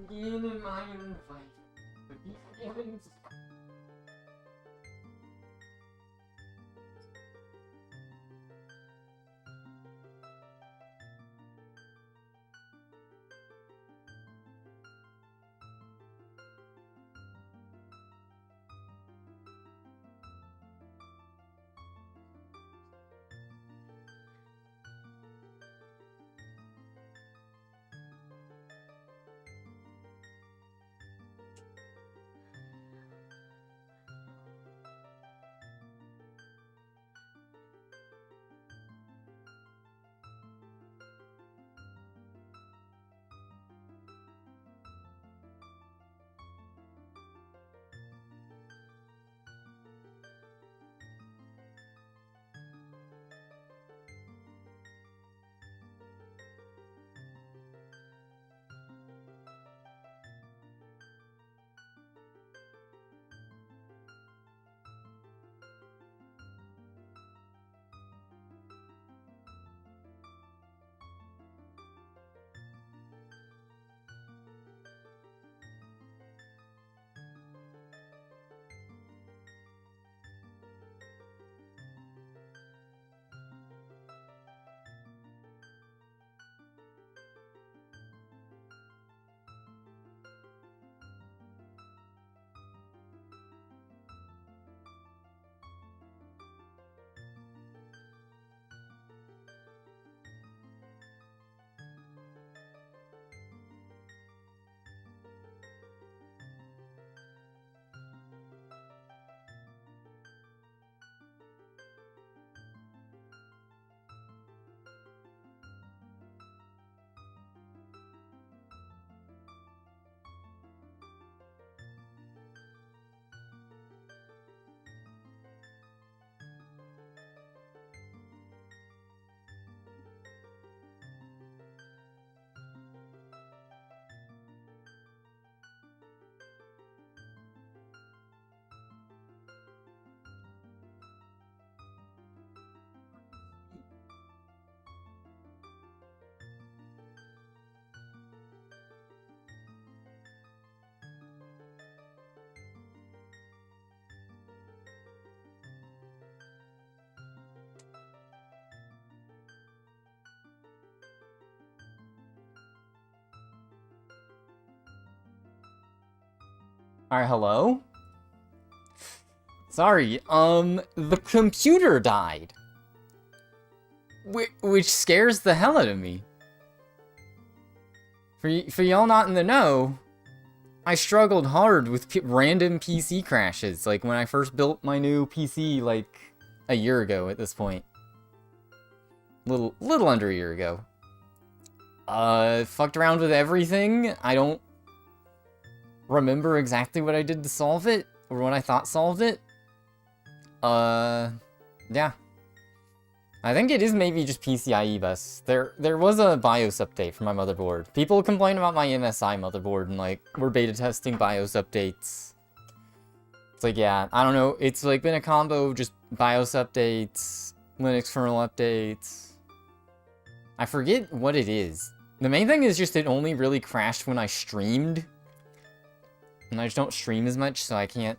Ganon Iron Fight. Ganon. Alright, hello? Sorry, the computer died. Which scares the hell out of me. For y'all not in the know, I struggled hard with random PC crashes, like when I first built my new PC, like, a year ago at this point. Little under a year ago. Fucked around with everything. I don't remember exactly what I did to solve it, or what I thought solved it. Yeah. I think it is maybe just PCIe bus. There was a BIOS update for my motherboard. People complain about my MSI motherboard, and like, we're beta testing BIOS updates. It's like, yeah, I don't know, it's like been a combo of just BIOS updates, Linux kernel updates. I forget what it is. The main thing is just it only really crashed when I streamed. And I just don't stream as much, so I can't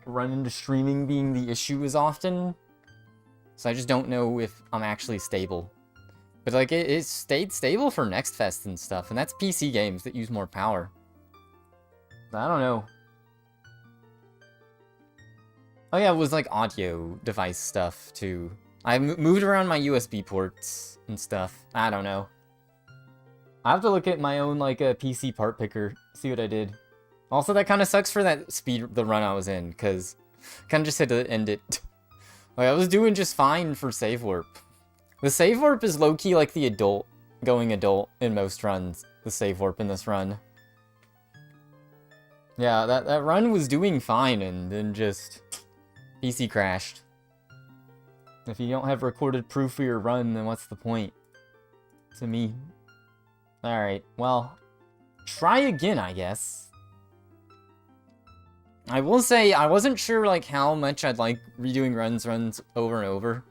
run into streaming being the issue as often. So I just don't know if I'm actually stable. But like, it stayed stable for Next Fest and stuff, and that's PC games that use more power. But I don't know. Oh yeah, it was like audio device stuff too. I moved around my USB ports and stuff. I don't know. I have to look at my own, like, a PC part picker, see what I did. Also, that kind of sucks for the run I was in, because kind of just had to end it. Like, I was doing just fine for save warp. The save warp is low-key like the going adult in most runs, the save warp in this run. Yeah, that run was doing fine, and then just PC crashed. If you don't have recorded proof for your run, then what's the point? To me. Alright, well, try again, I guess. I will say, I wasn't sure, like, how much I'd like redoing runs over and over.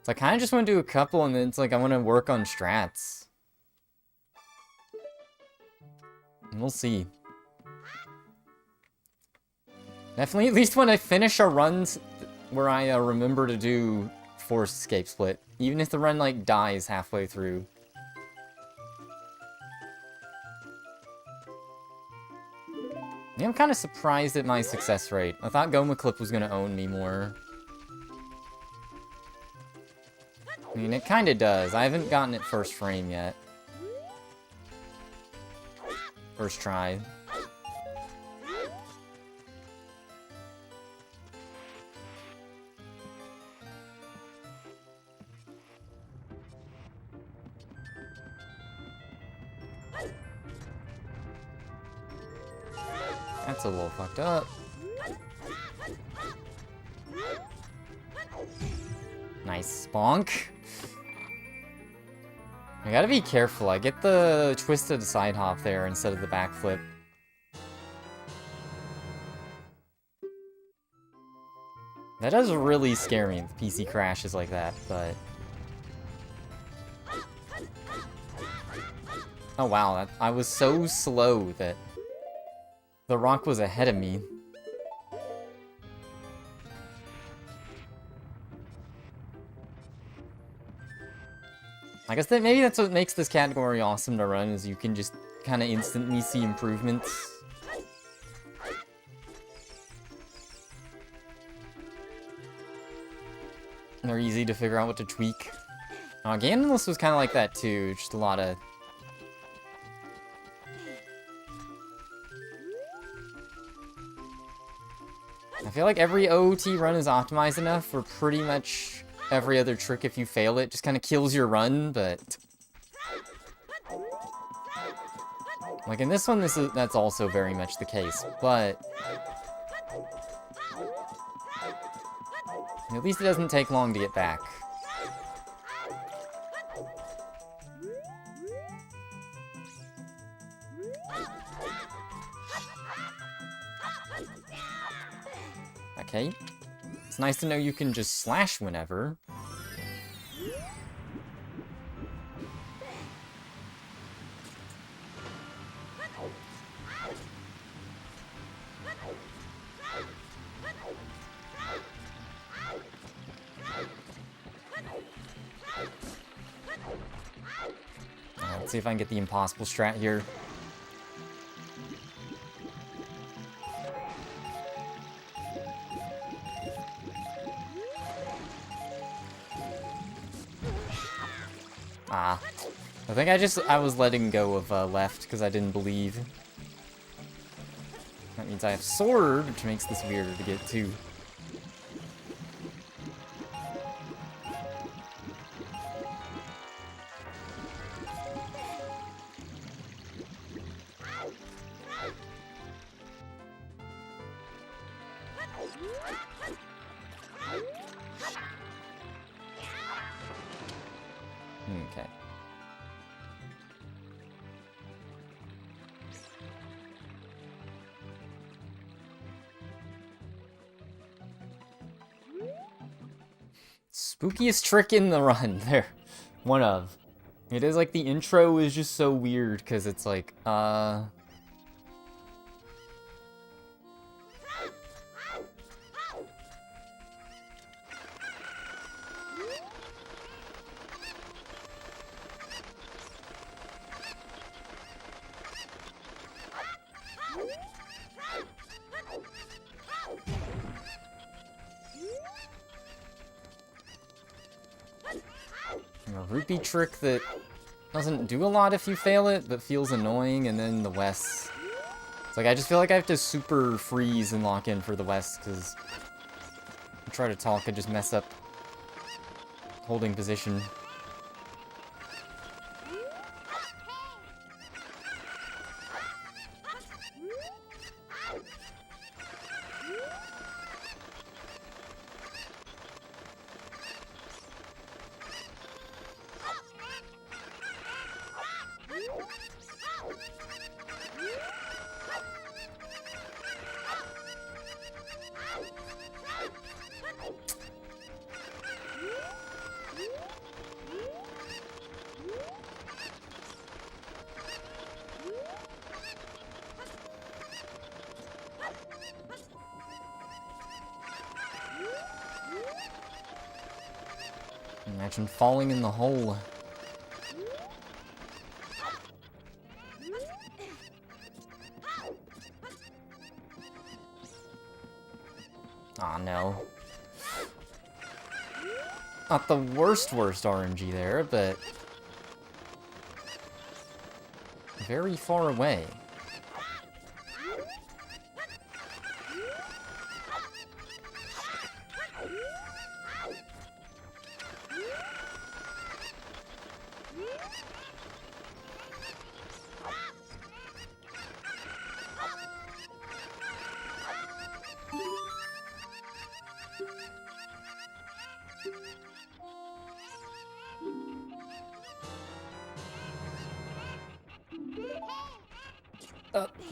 So I kind of just want to do a couple, and then it's like I want to work on strats. And we'll see. Definitely, at least when I finish a run where I remember to do forced escape split. Even if the run, like, dies halfway through. Yeah, I'm kind of surprised at my success rate. I thought Goma Clip was going to own me more. I mean, it kind of does. I haven't gotten it first frame yet. First try. That's a little fucked up. Nice bonk. I gotta be careful. I get the twisted side hop there instead of the backflip. That does really scare me if the PC crashes like that, but... Oh wow, I was so slow that the rock was ahead of me. I guess that maybe that's what makes this category awesome to run, is you can just kind of instantly see improvements. They're easy to figure out what to tweak. Ganon was kind of like that too, just a lot of... I feel like every OOT run is optimized enough for pretty much every other trick. If you fail it, just kind of kills your run, but... Like in this one, that's also very much the case, but... At least it doesn't take long to get back. Okay. It's nice to know you can just slash whenever. Let's see if I can get the impossible strat here. Ah. I think I was letting go of left because I didn't believe. That means I have sword, which makes this weirder to get to. Okay. Spookiest trick in the run there. One of. It is like the intro is just so weird because it's like, a rupee trick that doesn't do a lot if you fail it, but feels annoying, and then the West. It's like, I just feel like I have to super freeze and lock in for the West, because I try to talk and just mess up holding position. Imagine falling in the hole. Aw, no. Not the worst RNG there, but very far away.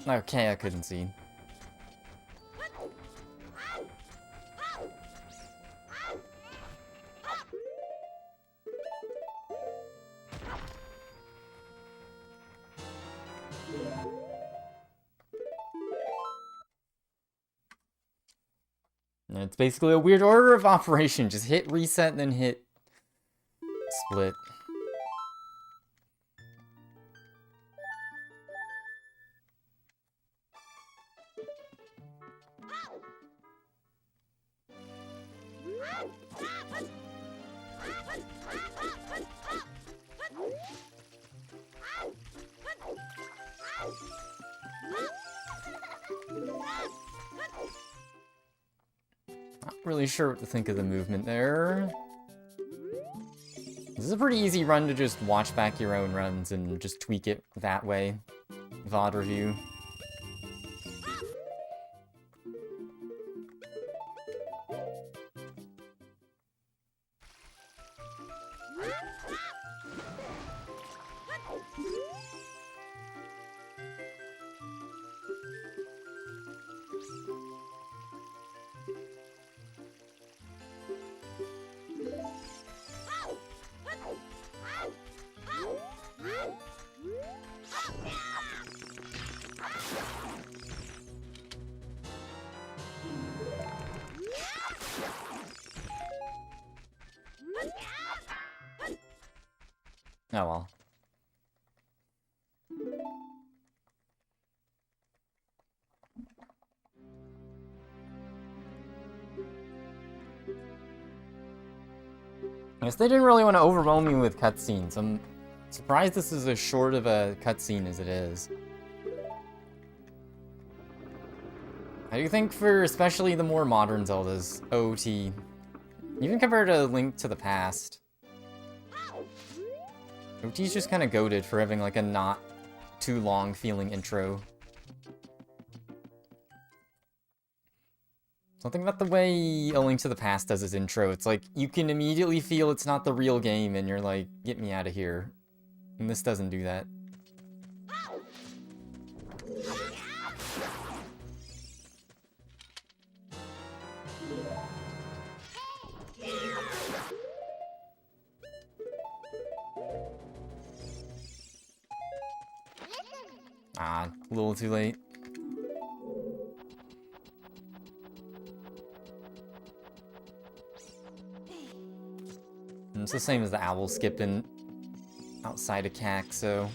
Okay, I couldn't see. And it's basically a weird order of operation. Just hit reset, then hit split. Not really sure what to think of the movement there. This is a pretty easy run to just watch back your own runs and just tweak it that way. VOD review. Oh well. I guess they didn't really want to overwhelm me with cutscenes. I'm surprised this is as short of a cutscene as it is. I do think for especially the more modern Zeldas, OT, even compared to Link to the Past, OT's just kind of goated for having like a not too long feeling intro. Something about the way A Link to the Past does his intro, it's like you can immediately feel it's not the real game and you're like, get me out of here. And this doesn't do that. Ah, a little too late. And it's the same as the owl skipping outside of CAC, so...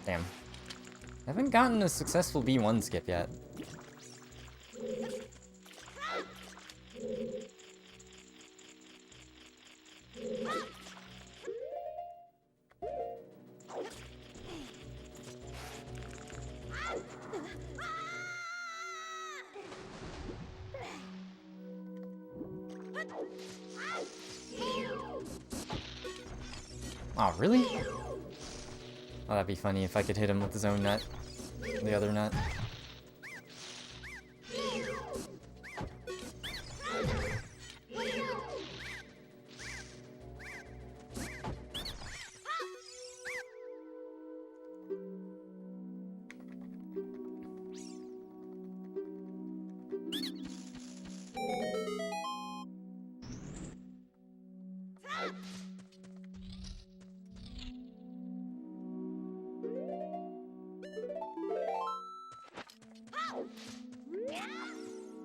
Damn. I haven't gotten a successful B1 skip yet. Oh, really? Oh, that'd be funny if I could hit him with his own nut. The other nut.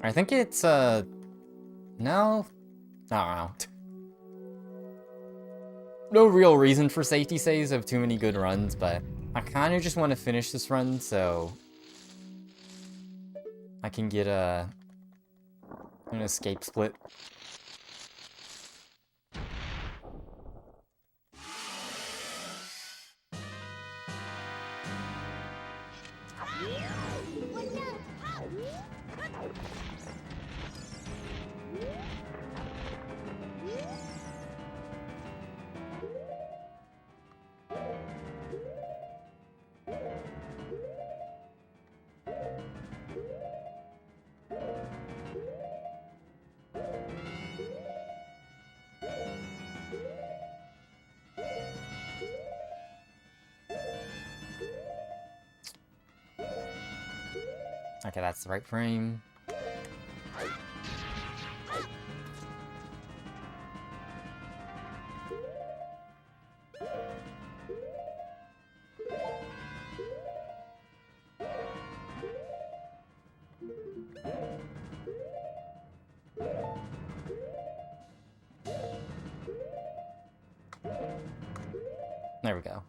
I think it's, no? I don't know. No real reason for safety saves of too many good runs, but I kind of just want to finish this run so I can get an escape split. Okay, that's the right frame. There we go.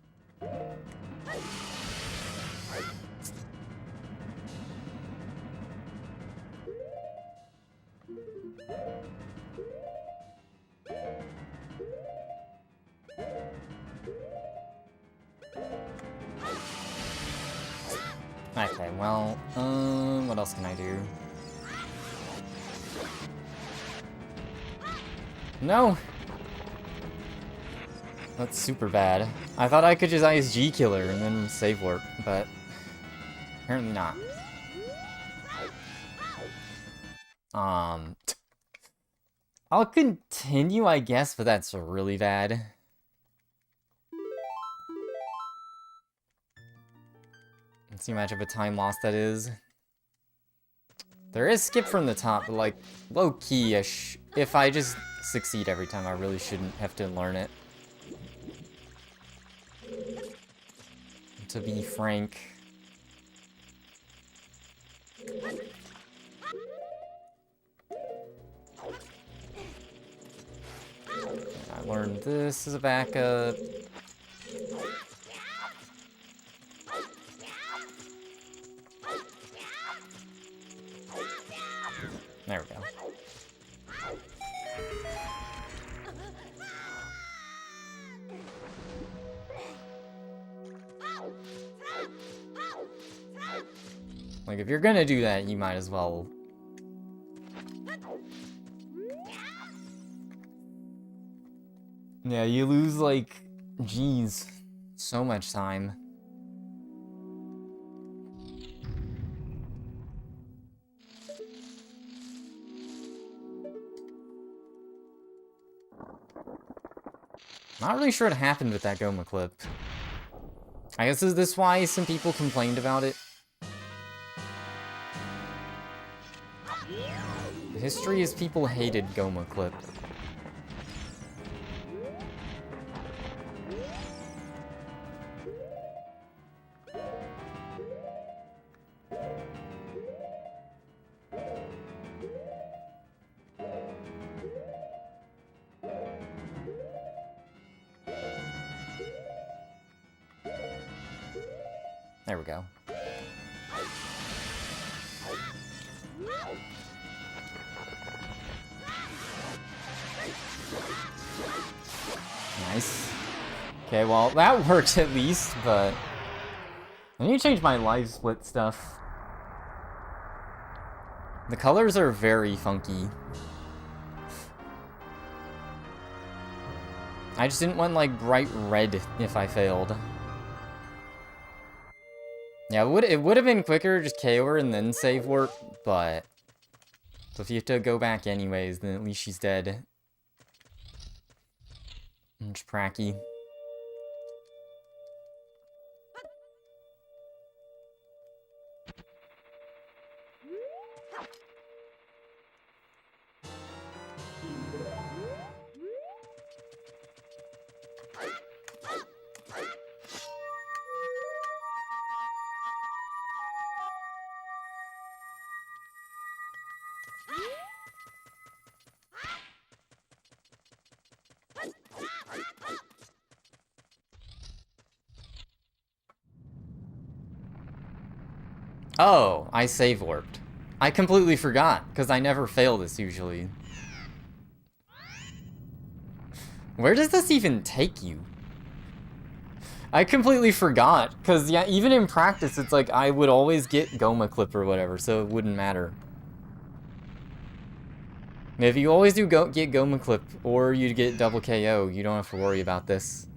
Okay, well, what else can I do? No! That's super bad. I thought I could just ISG killer and then save warp, but apparently not. I'll continue, I guess, but that's really bad. Let's see how much of a time loss that is. There is skip from the top, but like, low-key-ish. If I just succeed every time, I really shouldn't have to learn it. To be frank. I learned this as a backup. There we go. Like, if you're gonna do that, you might as well. Yeah, you lose, like, geez, so much time. Not really sure what happened with that Goma clip. I guess is this why some people complained about it? The history is people hated Goma clip. There we go. Nice. Okay, well, that worked at least, but I need to change my live split stuff. The colors are very funky. I just didn't want, like, bright red if I failed. Yeah, it would have been quicker, just KO her and then save warp, but so if you have to go back anyways, then at least she's dead. And just pracky. Oh, I save warped. I completely forgot, because I never fail this usually. Where does this even take you? I completely forgot, because yeah, even in practice, it's like I would always get Goma Clip or whatever, so it wouldn't matter. If you always do get Goma Clip, or you get double KO, you don't have to worry about this.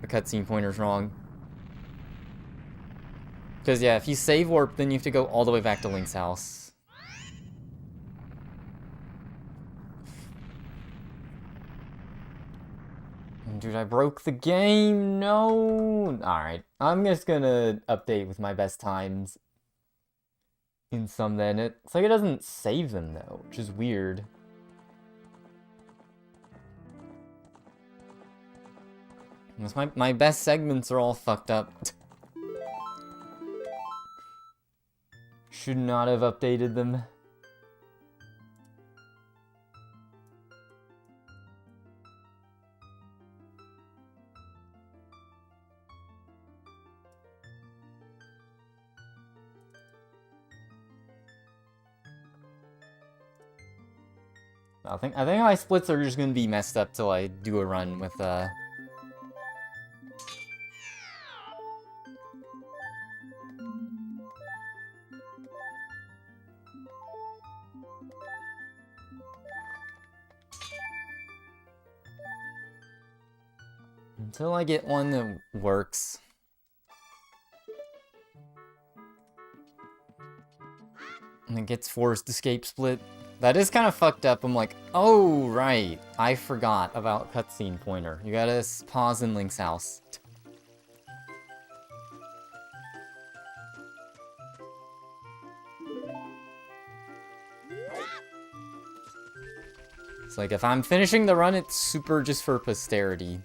The cutscene pointer's wrong. Because yeah, if you save warp, then you have to go all the way back to Link's house. Dude, I broke the game. No. Alright. I'm just gonna update with my best times. In some then. It's like it doesn't save them though, which is weird. My best segments are all fucked up. Should not have updated them. I think my splits are just gonna be messed up till I do a run with until I get one that works. And it gets forced escape split. That is kind of fucked up. I'm like, oh, right. I forgot about cutscene pointer. You gotta pause in Link's house. It's like, if I'm finishing the run, it's super just for posterity.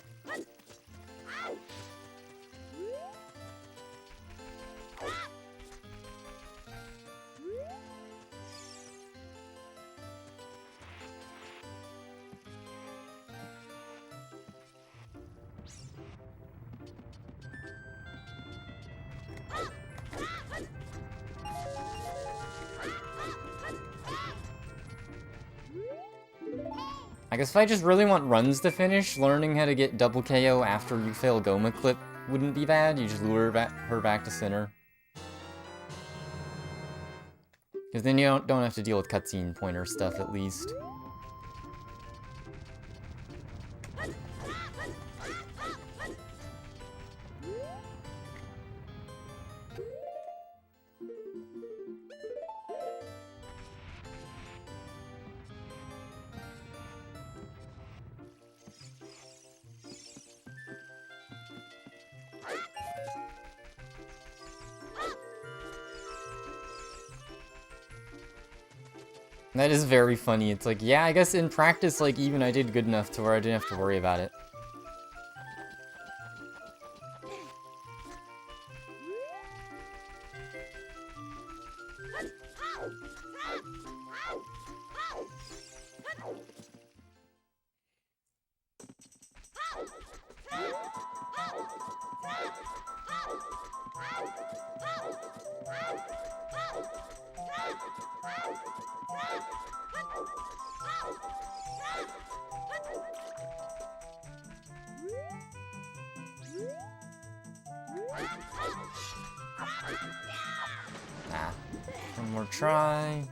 I guess if I just really want runs to finish, learning how to get double KO after you fail Goma Clip wouldn't be bad. You just lure her back to center. Because then you don't have to deal with cutscene pointer stuff, at least. That is very funny. It's like, yeah, I guess in practice, like, even I did good enough to where I didn't have to worry about it. Nah. One more try.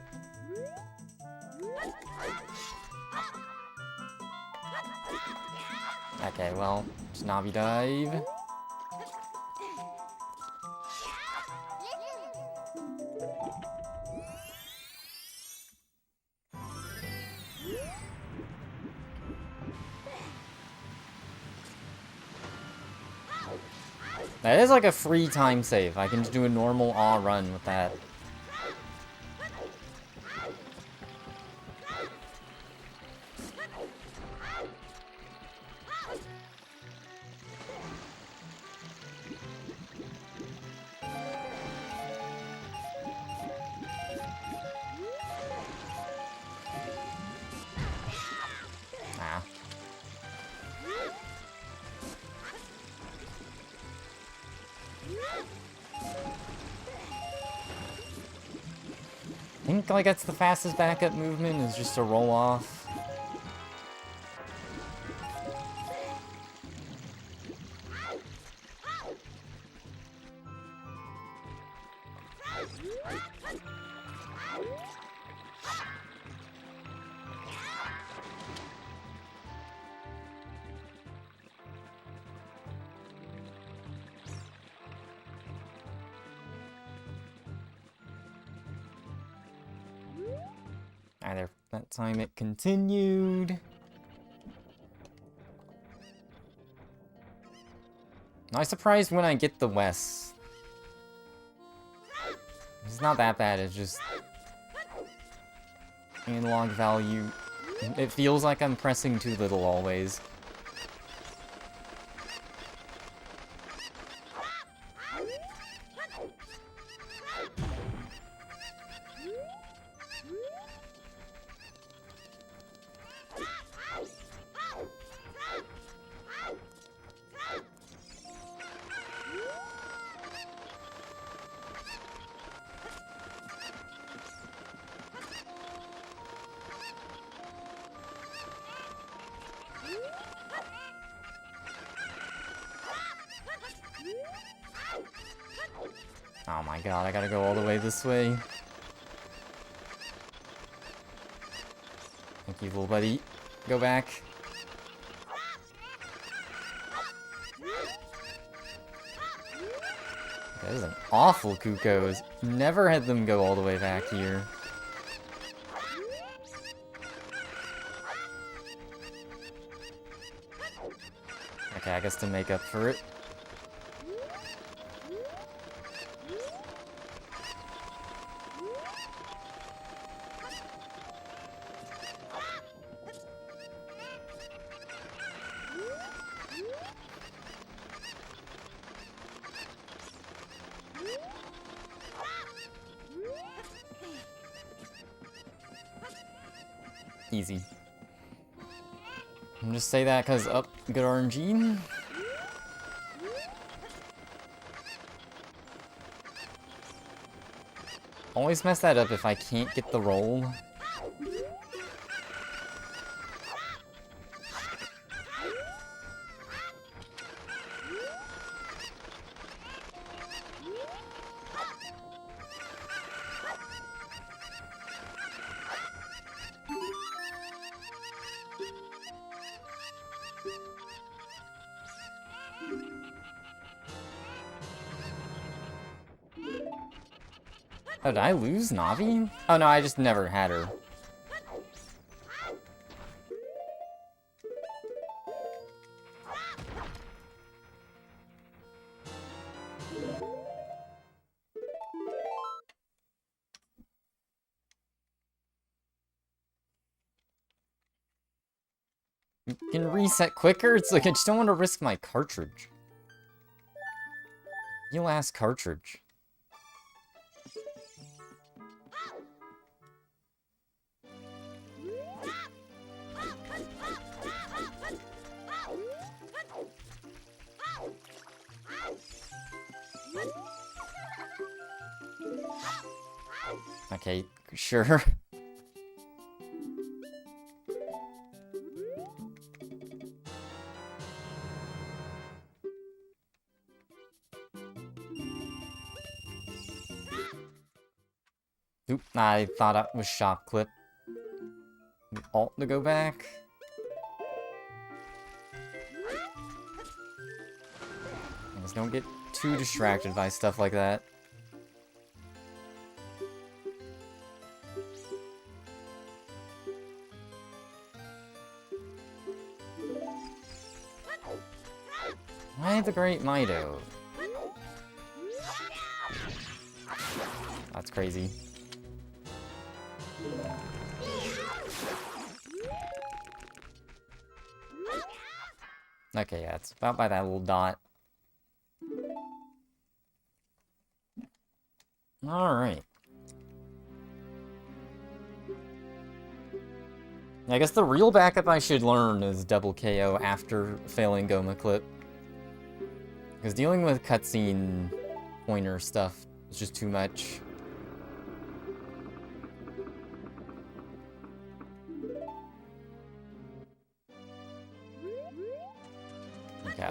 Okay, well, just Navi dive. That is like a free time save. I can just do a normal aw run with that. think like that's the fastest backup movement is just to roll off. Either that time it continued. I'm not surprised when I get the West. It's not that bad, it's just analog value. It feels like I'm pressing too little always. Oh my god, I gotta go all the way this way. Thank you, little buddy. Go back. That is an awful Kukos. Never had them go all the way back here. Okay, I guess to make up for it. Easy. I'm just say that because up, good RNG. Always mess that up if I can't get the roll. Oh, did I lose Navi? Oh no, I just never had her. You can reset quicker? It's like I just don't want to risk my cartridge. You ass cartridge. Okay, sure. Oop, I thought it was shop clip. Alt to go back. Just don't get too distracted by stuff like that. Why the Great Mido? That's crazy. Okay, yeah, it's about by that little dot. Alright. I guess the real backup I should learn is double KO after failing Goma Clip. Because dealing with cutscene pointer stuff is just too much.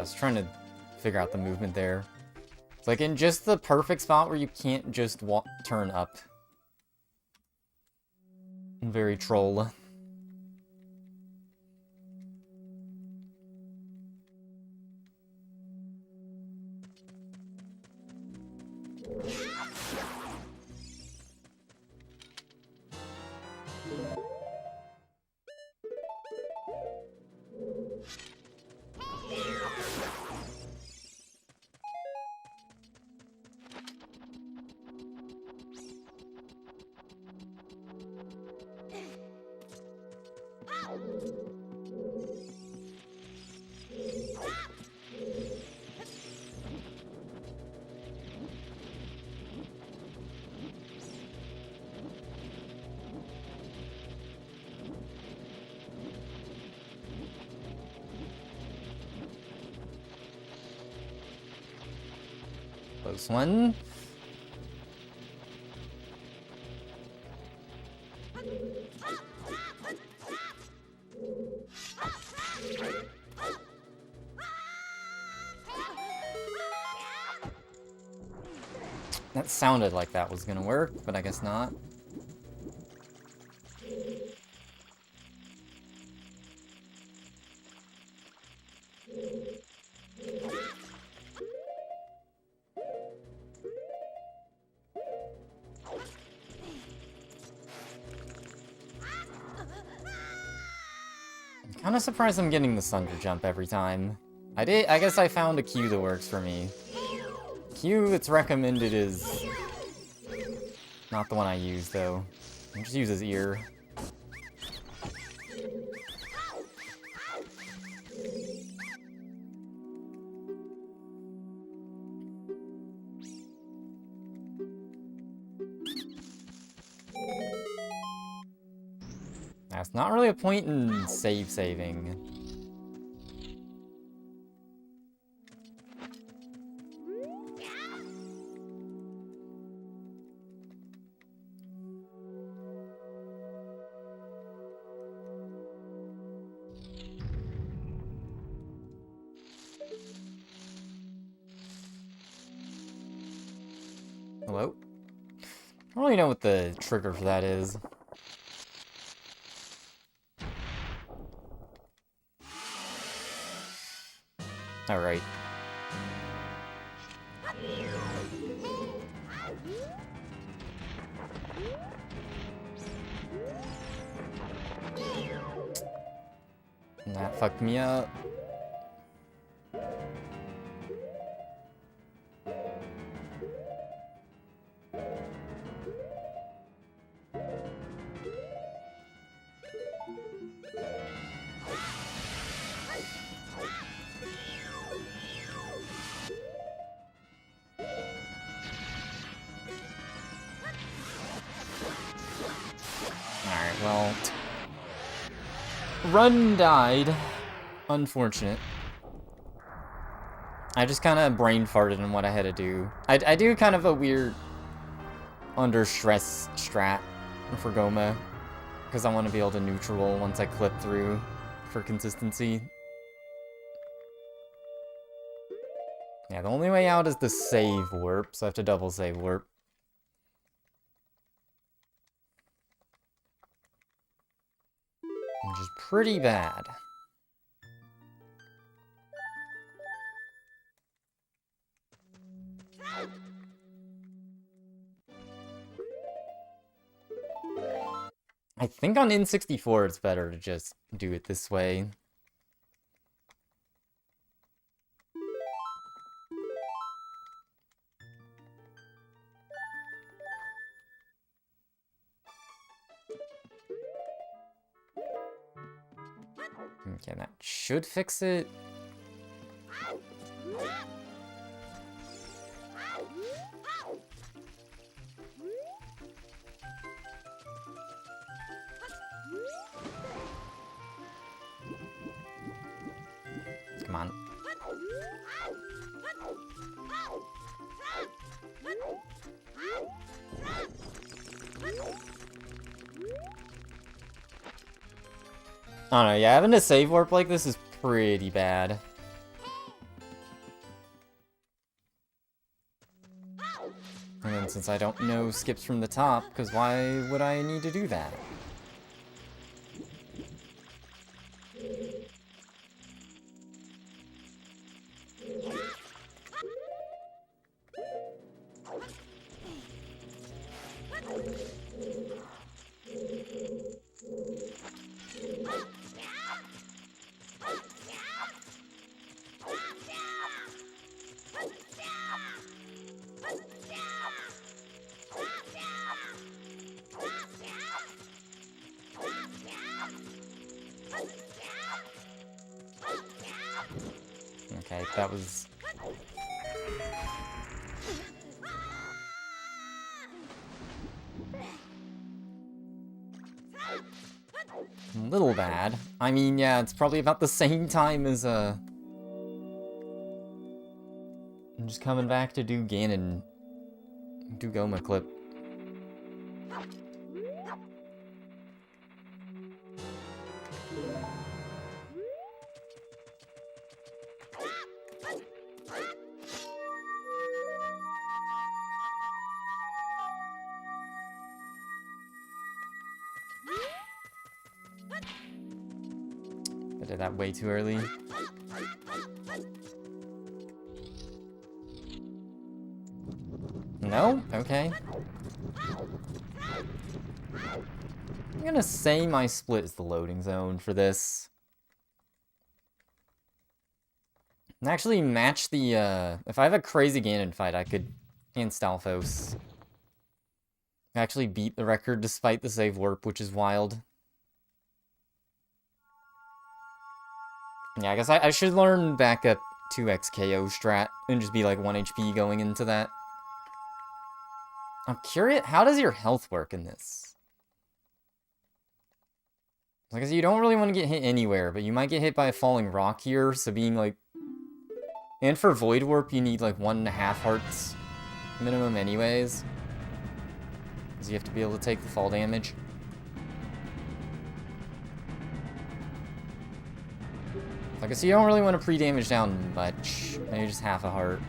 was trying to figure out the movement there. It's like in just the perfect spot where you can't just turn up. Very troll. Close one. That sounded like that was gonna work, but I guess not. I'm kinda surprised I'm getting the Thunder Jump every time. I guess I found a Q that works for me. Q that's recommended is not the one I use, though. I just use his ear. That's not really a point in saving. Hello? I don't really know what the trigger for that is. Alright. That fucked me up. Well, run died. Unfortunate. I just kind of brain farted on what I had to do. I do kind of a weird under stress strat for Goma, because I want to be able to neutral once I clip through for consistency. Yeah, the only way out is the save warp, so I have to double save warp. Which is pretty bad. I think on N64 it's better to just do it this way. Okay, that should fix it. Come on. I don't know, yeah, having to save warp like this is pretty bad. Since I don't know skips from the top, because why would I need to do that? Okay, that was... a little bad. I mean, yeah, it's probably about the same time as, I'm just coming back to do Ganon... do Goma clip. I did that way too early. No? Okay. I'm gonna say my split is the loading zone for this. And actually match the, if I have a crazy Ganon fight, I could, and Stalfos, actually beat the record despite the save warp, which is wild. Yeah, I guess I should learn back up 2x KO strat and just be like 1 HP going into that. I'm curious, how does your health work in this? Like I said, you don't really want to get hit anywhere, but you might get hit by a falling rock here, so being like... And for Void Warp, you need like 1.5 hearts minimum anyways. Because you have to be able to take the fall damage. Like I said, you don't really want to pre-damage down much. Maybe just half a heart.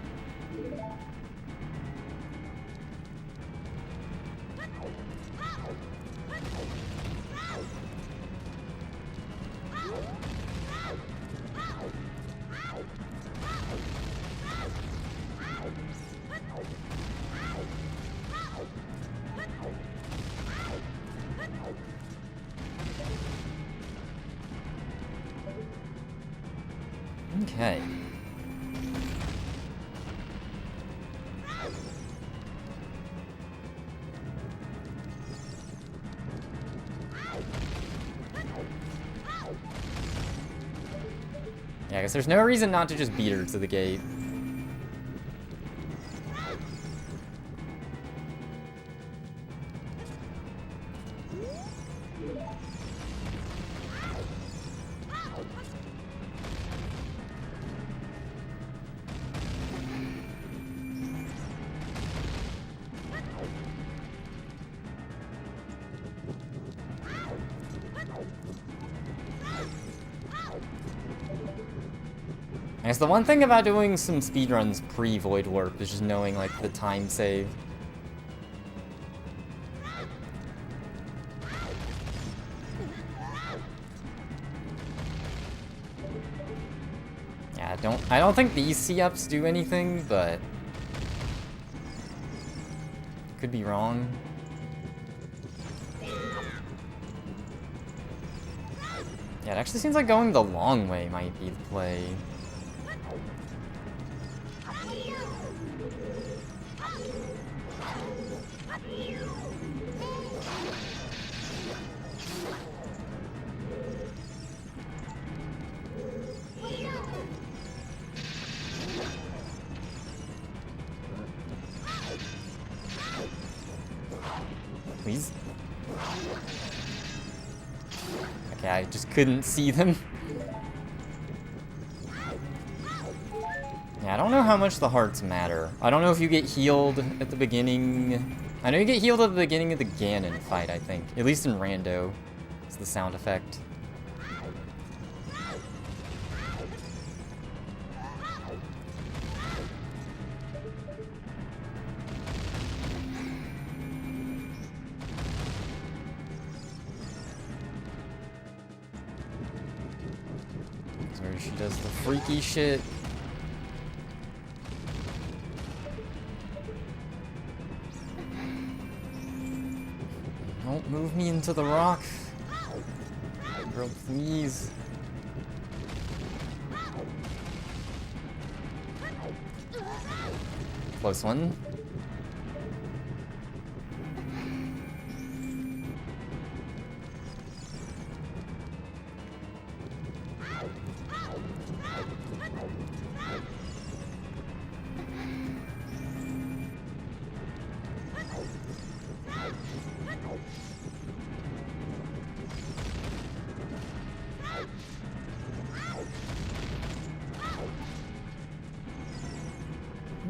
Okay. Yeah, I guess there's no reason not to just beat her to the gate. I guess the one thing about doing some speedruns pre-Void Warp is just knowing, like, the time save. Yeah, I don't think these C-ups do anything, but... could be wrong. Yeah, it actually seems like going the long way might be the play. Please? Okay, I just couldn't see them. Yeah, I don't know how much the hearts matter. I don't know if you get healed at the beginning. I know you get healed at the beginning of the Ganon fight, I think. At least in Rando. It's the sound effect. Where she does the freaky shit. Don't move me into the rock. Girl, please. Close one.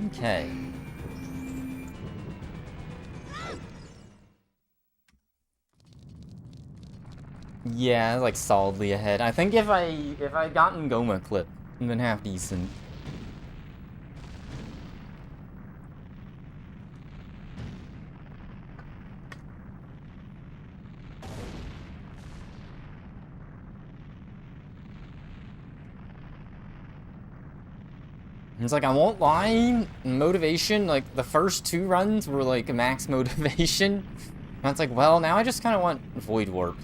Okay. Yeah, like solidly ahead. I think if I'd gotten Goma clip, I'd been half decent. It's like, I won't lie, motivation, like, the first 2 runs were, like, max motivation. And it's like, well, now I just kind of want Void Warp.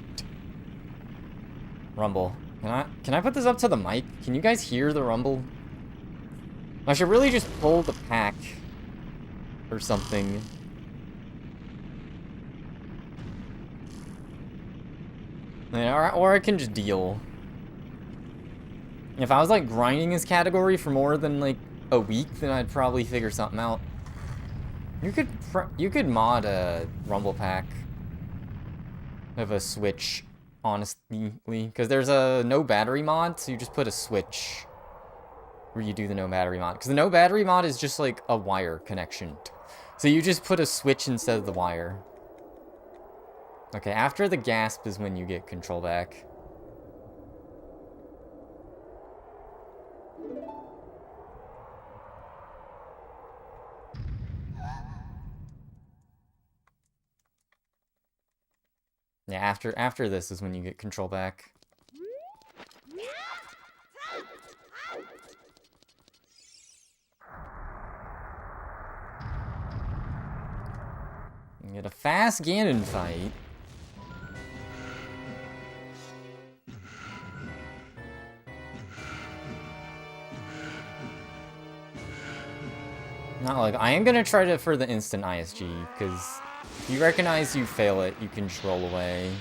Rumble. Can I put this up to the mic? Can you guys hear the rumble? I should really just pull the pack or something. Yeah, or I can just deal. If I was, like, grinding this category for more than, like, a week, then I'd probably figure something out. You could mod a Rumble pack of a Switch, honestly, because there's a no battery mod, so you just put a Switch where you do the no battery mod. Because the no battery mod is just, like, a wire connection. So you just put a Switch instead of the wire. Okay, after the gasp is when you get control back. Yeah, after this is when you get control back. You get a fast Ganon fight. Not like I am gonna try to for the instant ISG, because if you recognize you fail it, you can just roll away.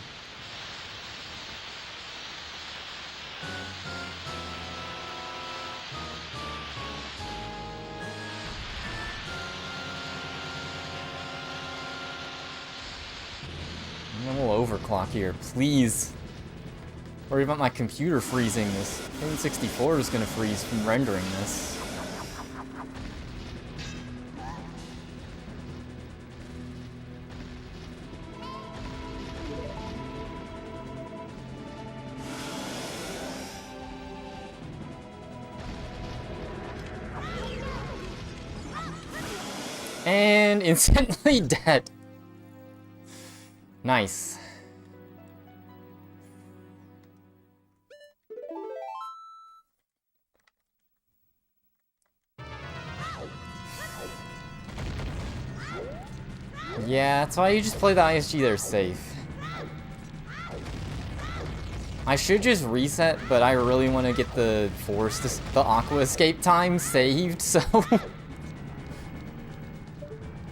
I'm a little overclock here, please. Worry about my computer freezing. This N64 is gonna freeze from rendering this. And instantly dead. Nice. Yeah, that's why you just play the ISG there safe. I should just reset, but I really want to get the the Aqua escape time saved, so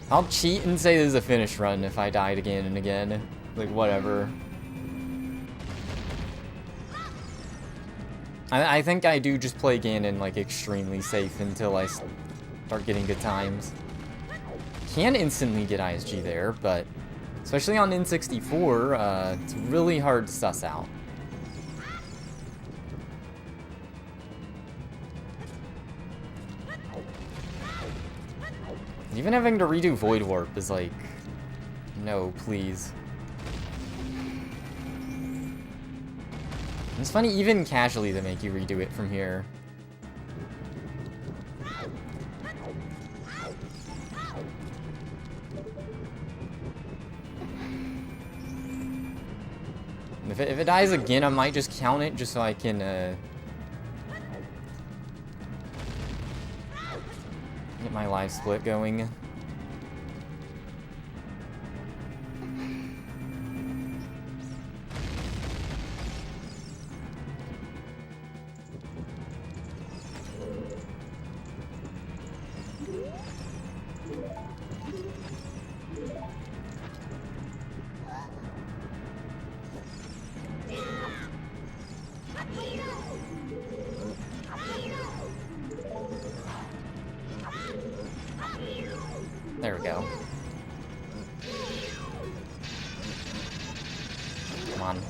I'll cheat and say this is a finish run if I died again and again. Like, whatever. I think I do just play Ganon, like, extremely safe until I start getting good times. Can instantly get ISG there, but especially on N64, it's really hard to suss out. Even having to redo Void Warp is like, no, please. It's funny, even casually, they make you redo it from here. If it dies again, I might just count it just so I can my live split going. There we go. Come on.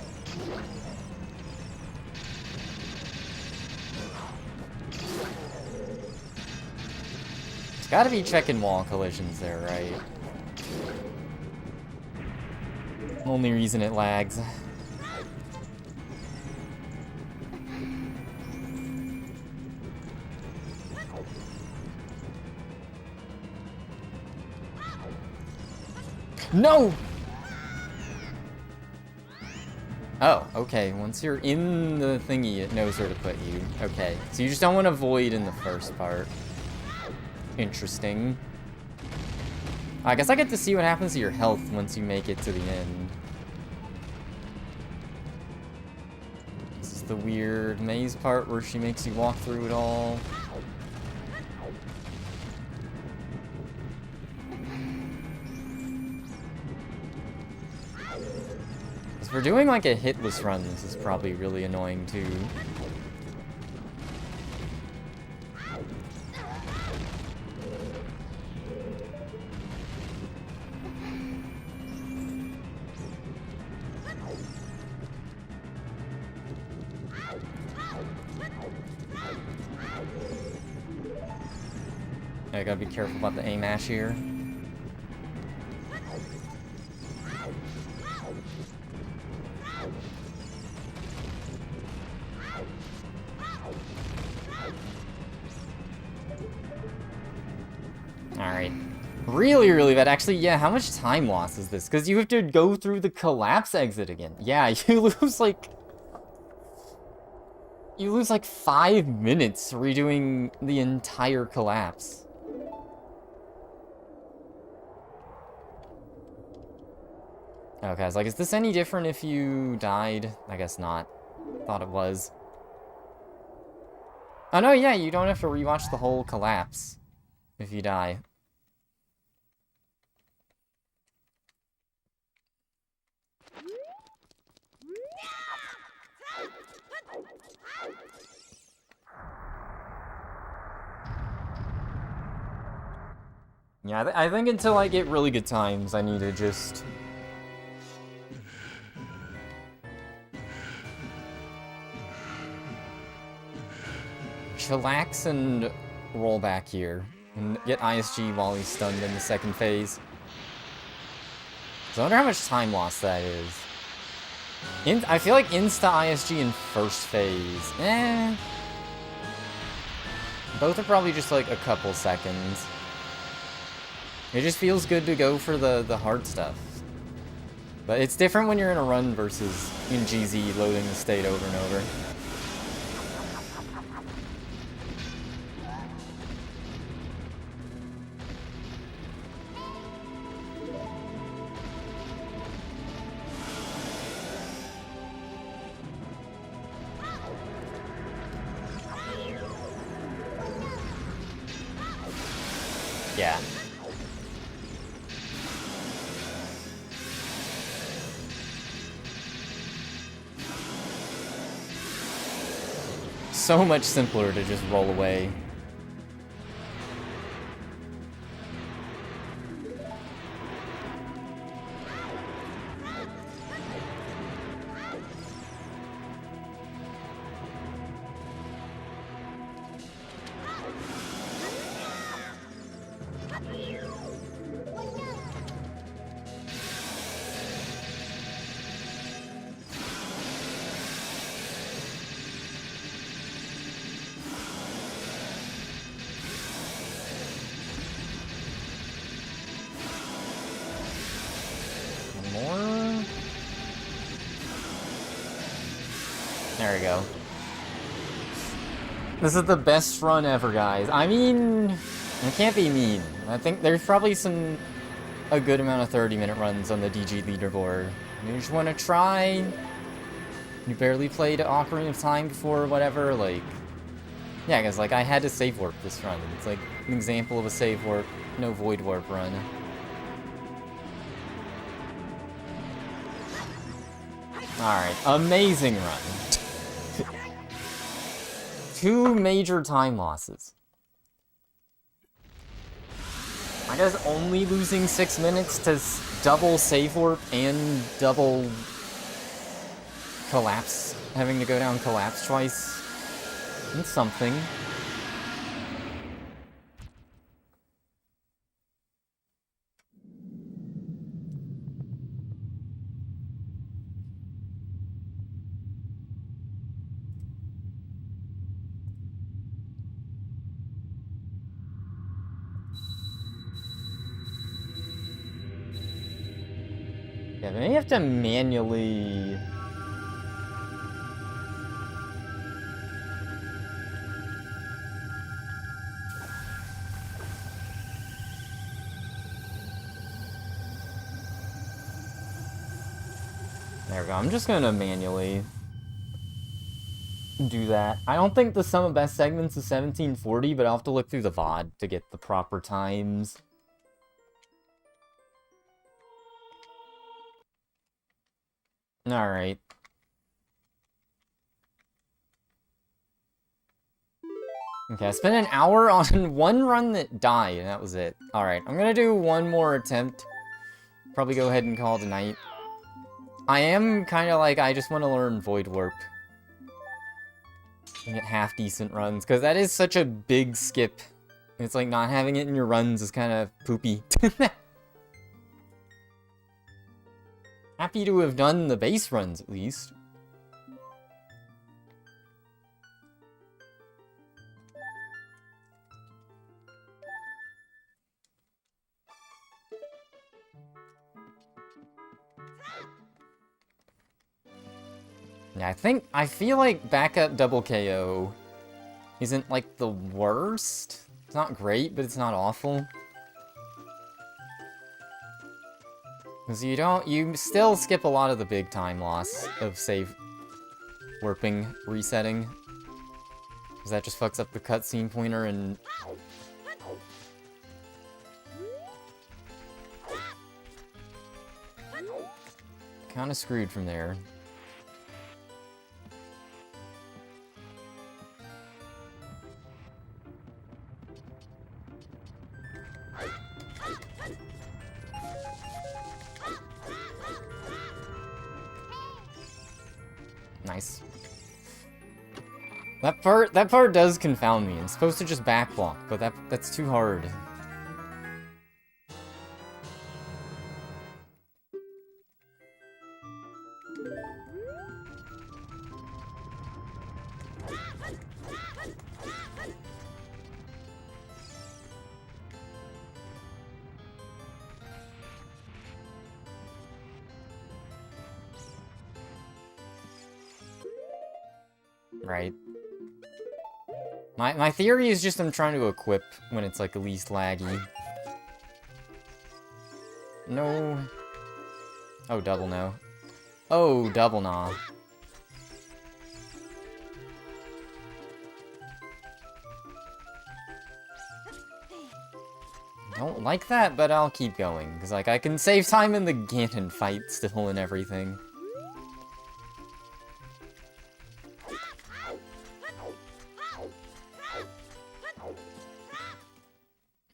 It's gotta be checking wall collisions there, right? Only reason it lags. No! Oh, okay. Once you're in the thingy, it knows where to put you. Okay. So you just don't want to void in the first part. Interesting. I guess I get to see what happens to your health once you make it to the end. This is the weird maze part where she makes you walk through it all. If we're doing like a hitless run, this is probably really annoying too. I gotta be careful about the aim mash here. Alright. Really, really bad. Actually, yeah, how much time loss is this? Because you have to go through the collapse exit again. Yeah, you lose like... You lose like 5 minutes redoing the entire collapse. Okay, I was like, is this any different if you died? I guess not. Thought it was. Oh no, yeah, you don't have to rewatch the whole collapse if you die. Yeah, I think until I get really good times, I need to just... chillax and roll back here. And get ISG while he's stunned in the second phase. So I wonder how much time loss that is. I feel like insta ISG in first phase. Both are probably just like a couple seconds. It just feels good to go for the hard stuff. But it's different when you're in a run versus in GZ loading the state over and over. Yeah. So much simpler to just roll away. More? There we go. This is the best run ever, guys. I mean, I can't be mean. I think there's probably a good amount of 30-minute runs on the DG leaderboard. You just want to try. You barely played Ocarina of Time before, or whatever, like... Yeah, because, like, I had to save warp this run. It's, like, an example of a save warp, no void warp run. Alright, amazing run. 2 major time losses. I guess only losing 6 minutes to double save warp and double collapse, having to go down collapse twice. It's something. Yeah, maybe you have to manually... There we go. I'm just gonna manually do that. I don't think the sum of best segments is 1740, but I'll have to look through the VOD to get the proper times. Alright. Okay, I spent an hour on one run that died, and that was it. Alright, I'm gonna do one more attempt. Probably go ahead and call it a night. I am kind of like, I just want to learn Void Warp. And get half-decent runs, because that is such a big skip. It's like not having it in your runs is kind of poopy. Happy to have done the base runs, at least. Yeah, I feel like backup double KO isn't, like, the worst. It's not great, but it's not awful. Because you still skip a lot of the big time loss of save warping, resetting. Because that just fucks up the cutscene pointer and... Kinda screwed from there. Nice. That part does confound me. It's supposed to just backblock, but that's too hard. Right. My theory is just I'm trying to equip when it's like least laggy. No. Oh, double no. Oh, double nah. Don't like that, but I'll keep going. Because, like, I can save time in the Ganon fight still and everything.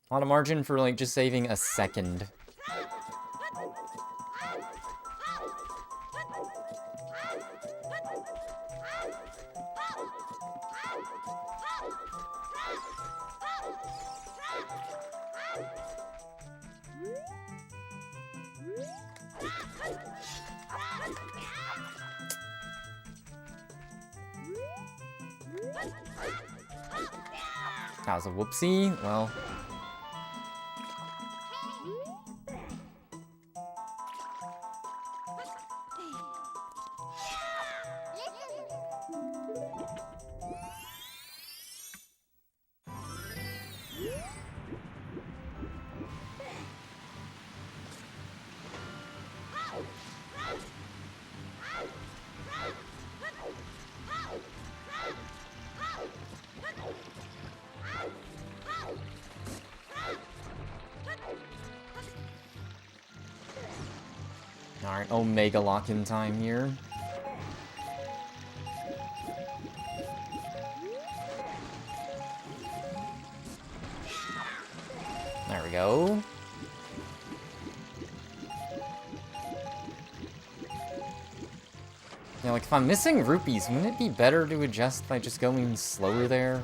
A lot of margin for, like, just saving a second. That was a whoopsie. Well... Alright, Omega lock-in time here. There we go. Yeah, like, if I'm missing rupees, wouldn't it be better to adjust by just going slower there?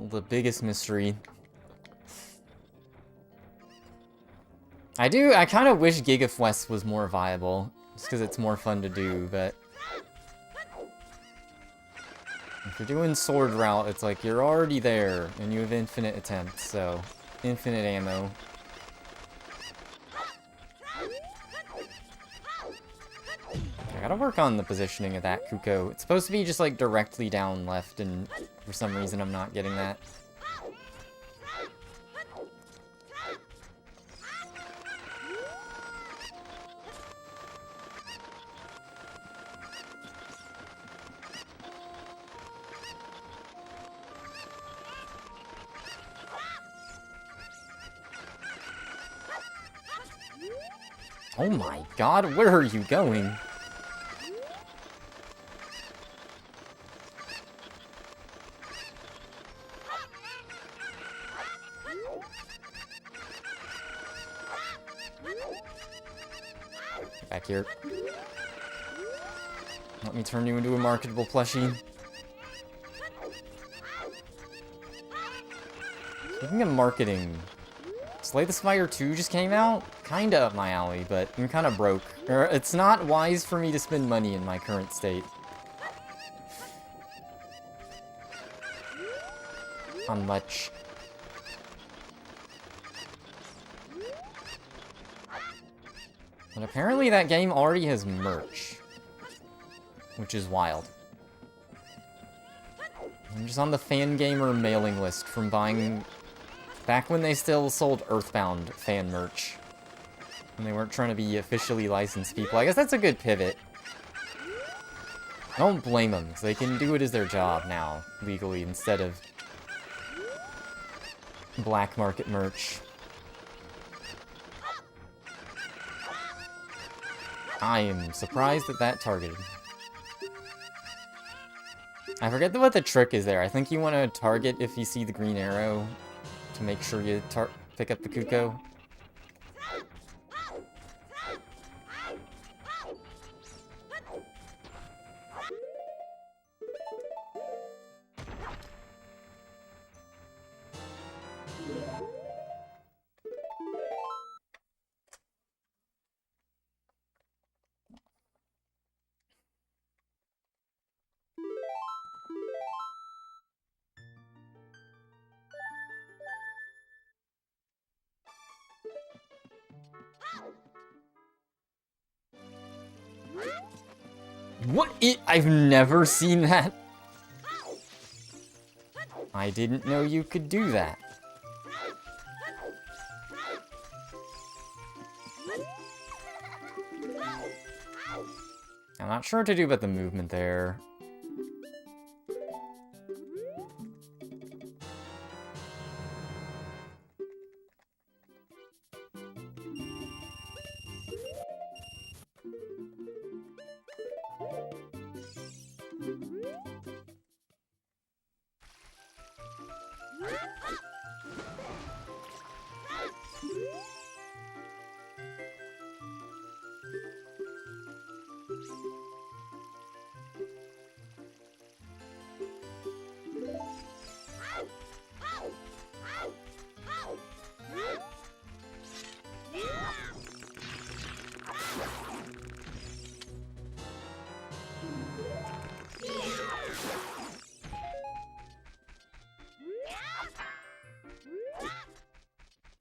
The biggest mystery. I kind of wish GigaFest was more viable, just because it's more fun to do, but... if you're doing sword route, it's like you're already there, and you have infinite attempts, so... infinite ammo. I gotta work on the positioning of that Kuko. It's supposed to be just like directly down left, and for some reason I'm not getting that. Oh my god, where are you going? Get back here. Let me turn you into a marketable plushie. Speaking of marketing, Slay the Spire 2 just came out? Kinda up my alley, but I'm kinda broke. It's not wise for me to spend money in my current state. On much. But apparently that game already has merch. Which is wild. I'm just on the Fangamer mailing list from buying... back when they still sold Earthbound fan merch. And they weren't trying to be officially licensed people. I guess that's a good pivot. I don't blame them, because they can do it as their job now, legally, instead of black market merch. I am surprised that that targeted. I forget what the trick is there. I think you want to target if you see the green arrow to make sure you pick up the Kuko. What? I've never seen that. I didn't know you could do that. I'm not sure what to do about the movement there.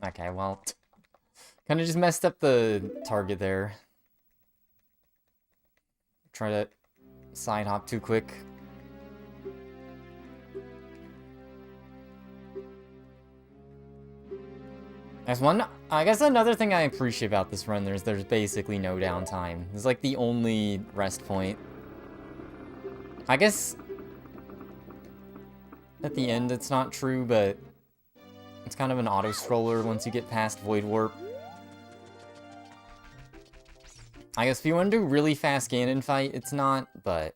Okay, well, kind of just messed up the target there. Try to side hop too quick. There's one, I guess another thing I appreciate about this run, there's basically no downtime. It's like the only rest point. I guess at the end it's not true, but it's kind of an auto-scroller once you get past Void Warp. I guess if you want to do really fast Ganon fight, it's not, but...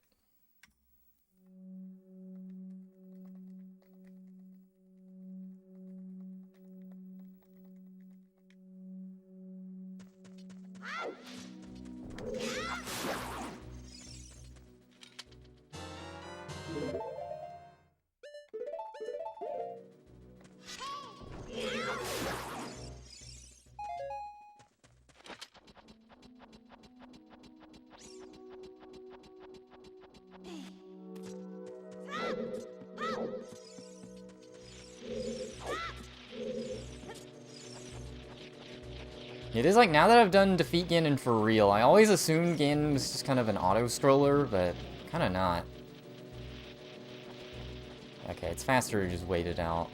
It is like, now that I've done Defeat Ganon for real, I always assumed Ganon was just kind of an auto-scroller, but kind of not. Okay, it's faster to just wait it out.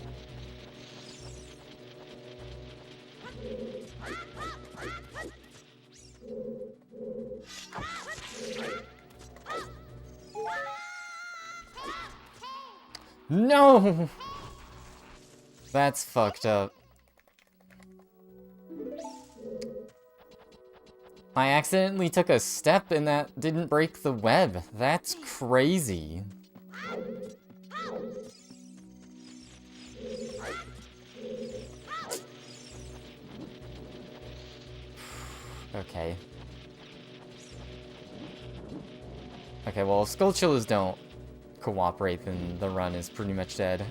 No! That's fucked up. I accidentally took a step and that didn't break the web. That's crazy. Okay. Okay, well, if Skullchillas don't cooperate, then the run is pretty much dead.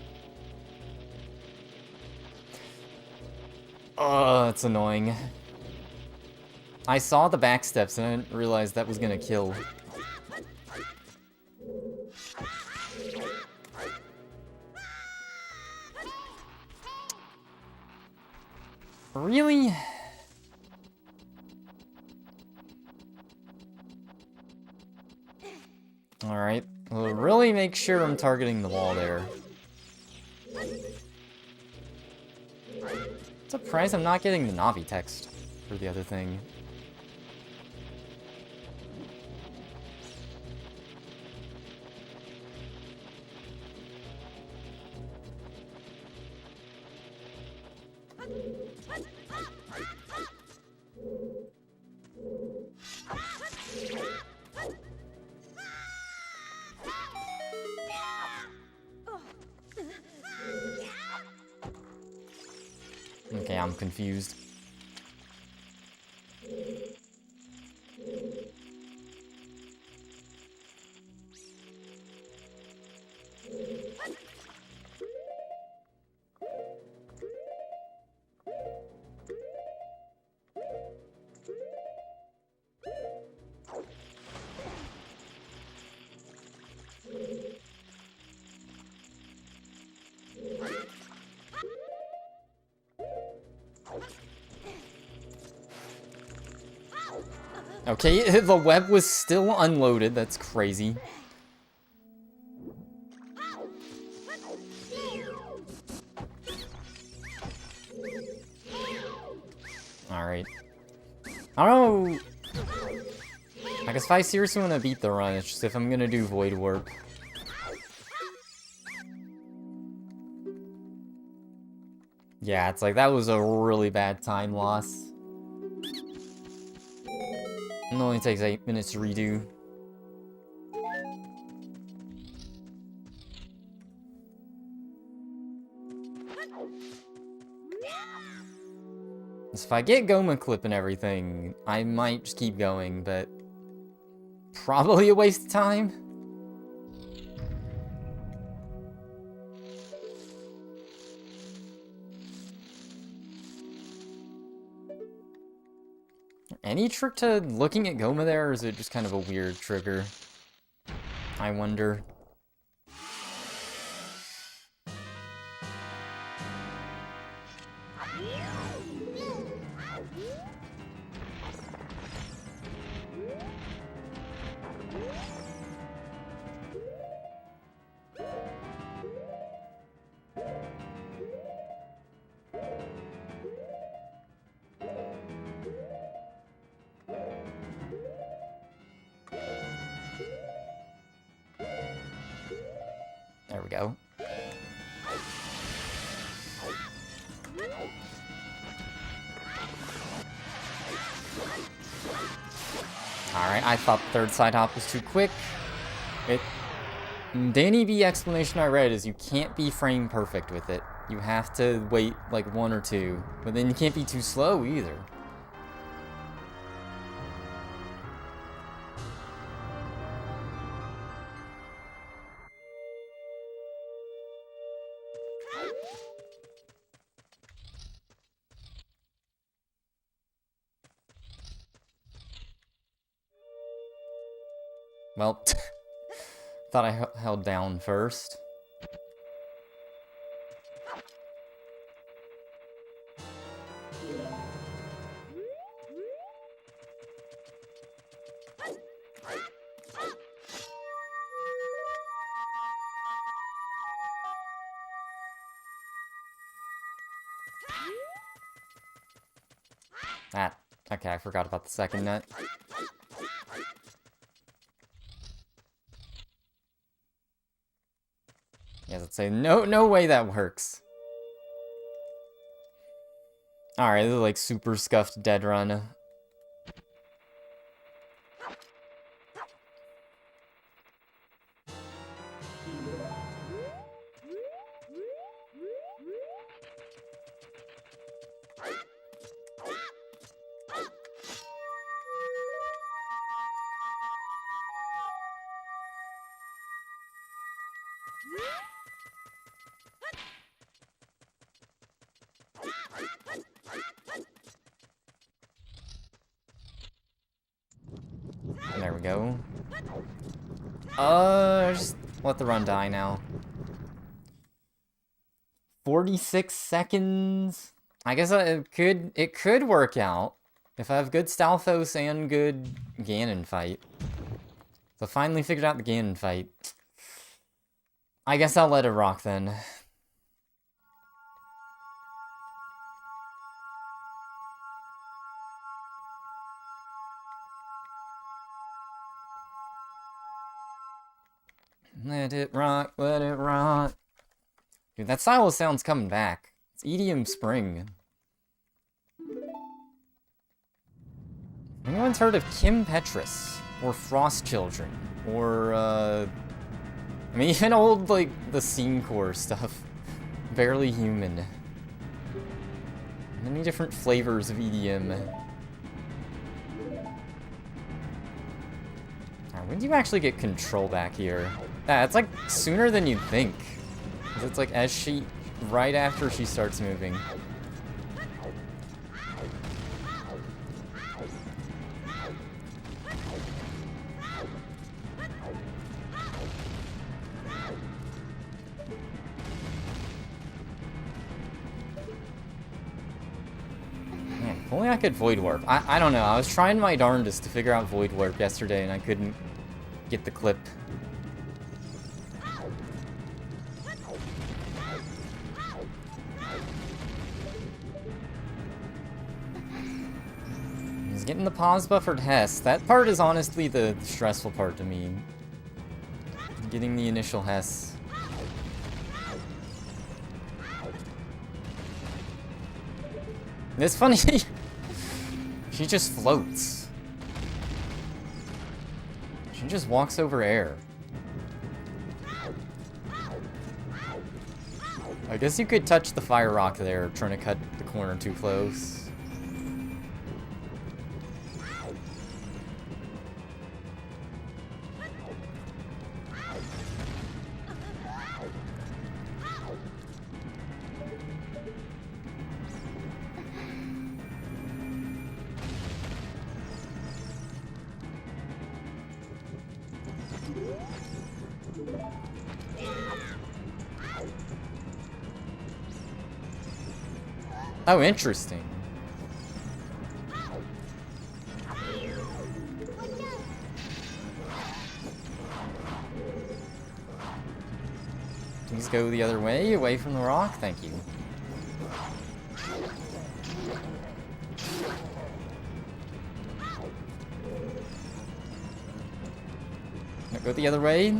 Oh, that's annoying. I saw the back steps and I didn't realize that was gonna kill. Really? Alright, we'll really make sure I'm targeting the wall there. Surprised I'm not getting the Navi text for the other thing. Okay, I'm confused. Okay, the web was still unloaded. That's crazy. Alright. I don't know. I guess if I seriously want to beat the run, it's just if I'm gonna do Void Warp. Yeah, it's like that was a really bad time loss. It only takes 8 minutes to redo. If I get Goma Clip and everything, I might just keep going, but probably a waste of time. Any trick to looking at Goma there, or is it just kind of a weird trigger? I wonder. go. Alright, I thought the third side hop was too quick. The NEB explanation I read is you can't be frame perfect with it. You have to wait like 1 or 2, but then you can't be too slow either. Well, thought I held down first. Okay, I forgot about the second nut. Yes, let's say no way that works. Alright, this is like super scuffed dead run. There we go. Just let the run die now. 46 seconds. I guess it could work out if I have good Stalfos and good Ganon fight. So I finally figured out the Ganon fight. I guess I'll let it rock then. Let it rock, let it rock. Dude, that style of sound's coming back. It's EDM Spring. Anyone's heard of Kim Petras? Or Frost Children? Or, I mean, even old, like, the Scene Core stuff. Barely Human. Many different flavors of EDM. Alright, when do you actually get control back here? Yeah, it's like sooner than you'd think. It's like right after she starts moving. Man, if only I could Void Warp. I don't know, I was trying my darndest to figure out Void Warp yesterday and I couldn't get the clip. Getting the pause buffered Hess. That part is honestly the stressful part to me. Getting the initial Hess. It's funny. She just floats. She just walks over air. I guess you could touch the fire rock there, trying to cut the corner too close. Oh, interesting. Please go the other way, away from the rock. Thank you. Go the other way.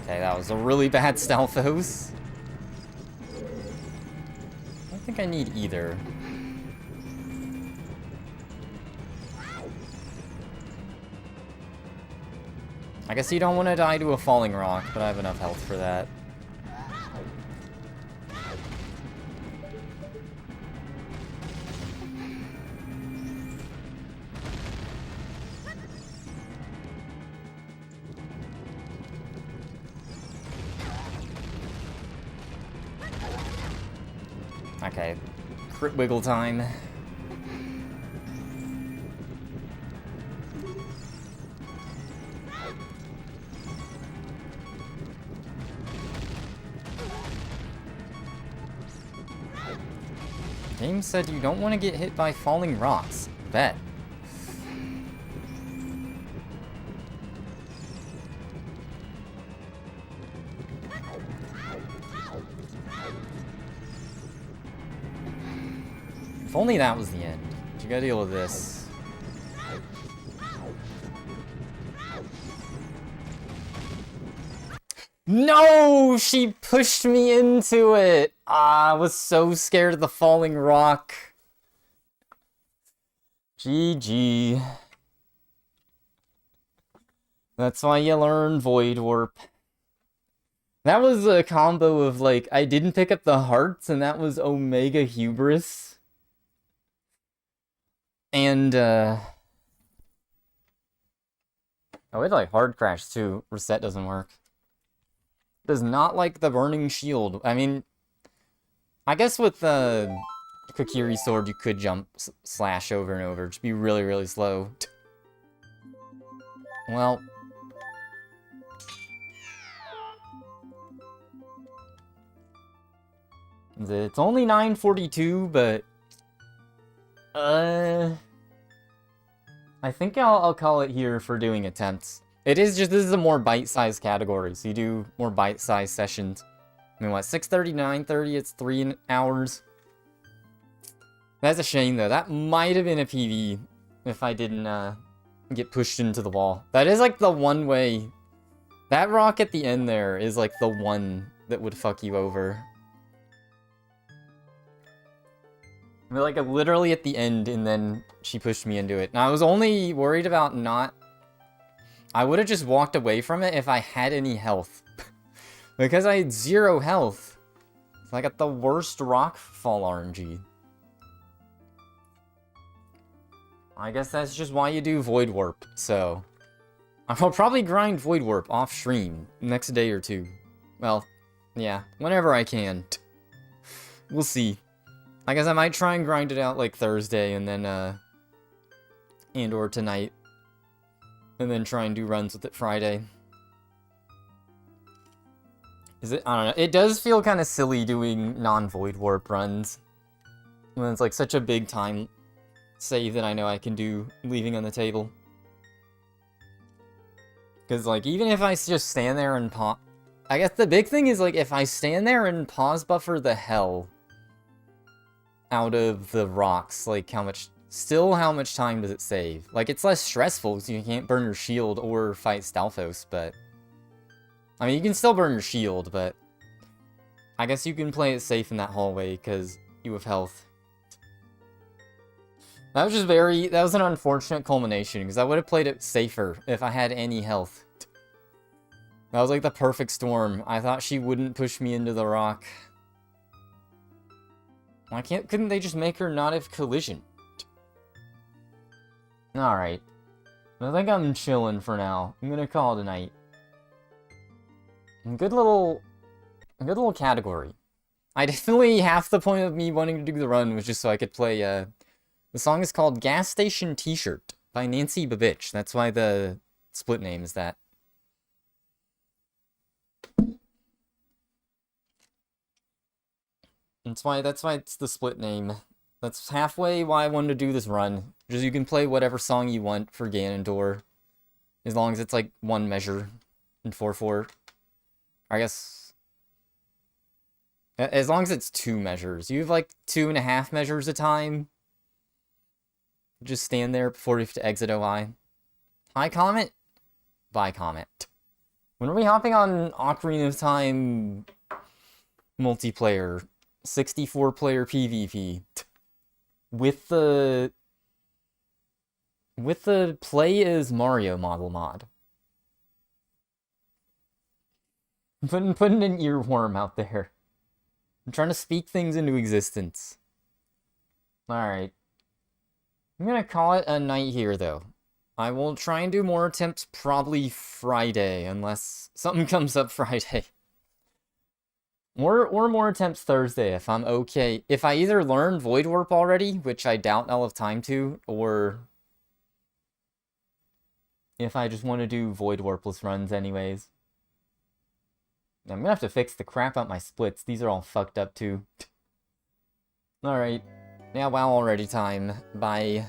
Okay, that was a really bad Stalfos. I don't think I need either. I guess you don't want to die to a falling rock, but I have enough health for that. Okay, crit wiggle time. Game said you don't want to get hit by falling rocks. Bet. If only that was the end. But you gotta deal with this. No! She pushed me into it! Ah, I was so scared of the falling rock. GG. That's why you learn Void Warp. That was a combo of, like, I didn't pick up the hearts, and that was Omega Hubris. And, oh, it, like, hard crash, too. Reset doesn't work. Does not like the burning shield. I mean, I guess with the Kokiri sword, you could jump slash over and over. Just be really, really slow. Well. It's only 9:42, but... I think I'll call it here for doing attempts. It is just, this is a more bite-sized category, so you do more bite-sized sessions. I mean, what, 6:30 to 9:30, it's 3 hours. That's a shame, though. That might have been a PV if I didn't get pushed into the wall. That is, like, the one way... That rock at the end there is, like, the one that would fuck you over. I mean, like, literally at the end, and then she pushed me into it. And I was only worried about not... I would have just walked away from it if I had any health. Because I had 0 health. So I got the worst rock fall RNG. I guess that's just why you do Void Warp, so... I'll probably grind Void Warp off stream next day or two. Well, yeah, whenever I can. We'll see. I guess I might try and grind it out like Thursday and then, and/or tonight. And then try and do runs with it Friday. Is it? I don't know. It does feel kind of silly doing non-Void Warp runs. When it's like such a big time save that I know I can do leaving on the table. Because, like, even if I just stand there and pause... I guess the big thing is, like, if I stand there and pause buffer the hell out of the rocks, like, how much time does it save? Like, it's less stressful because you can't burn your shield or fight Stalfos, but... I mean, you can still burn your shield, but... I guess you can play it safe in that hallway because you have health. That was just that was an unfortunate culmination, because I would have played it safer if I had any health. That was like the perfect storm. I thought she wouldn't push me into the rock. Couldn't they just make her not have collision? Alright. I think I'm chilling for now. I'm gonna call it a night. Good little category. I definitely, half the point of me wanting to do the run was just so I could play, the song is called Gas Station T-Shirt by Nancy Babich. That's why the split name is that. That's why it's the split name. That's halfway why I wanted to do this run. Just you can play whatever song you want for Ganondorf. As long as it's like one measure in 4/4. I guess... As long as it's 2 measures. You have like 2.5 measures a time. Just stand there before you have to exit OI. Hi, comment. Bye, comment. When are we hopping on Ocarina of Time multiplayer? 64-player PvP. With the play as Mario model mod. Putting an earworm out there. I'm trying to speak things into existence. Alright. I'm gonna call it a night here, though. I will try and do more attempts probably Friday, unless something comes up Friday. Or more attempts Thursday, if I'm okay. If I either learn Void Warp already, which I doubt I'll have time to, or if I just want to do Void Warpless runs anyways. I'm gonna have to fix the crap out my splits. These are all fucked up too. Alright. Yeah, wow, already time. Bye.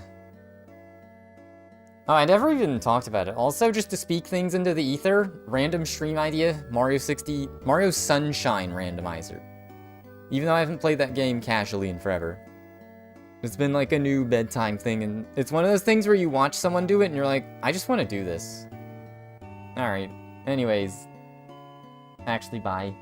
Oh, I never even talked about it. Also, just to speak things into the ether, random stream idea, Mario Sunshine randomizer. Even though I haven't played that game casually in forever. It's been like a new bedtime thing, and it's one of those things where you watch someone do it and you're like, I just want to do this. Alright. Anyways. Actually, bye.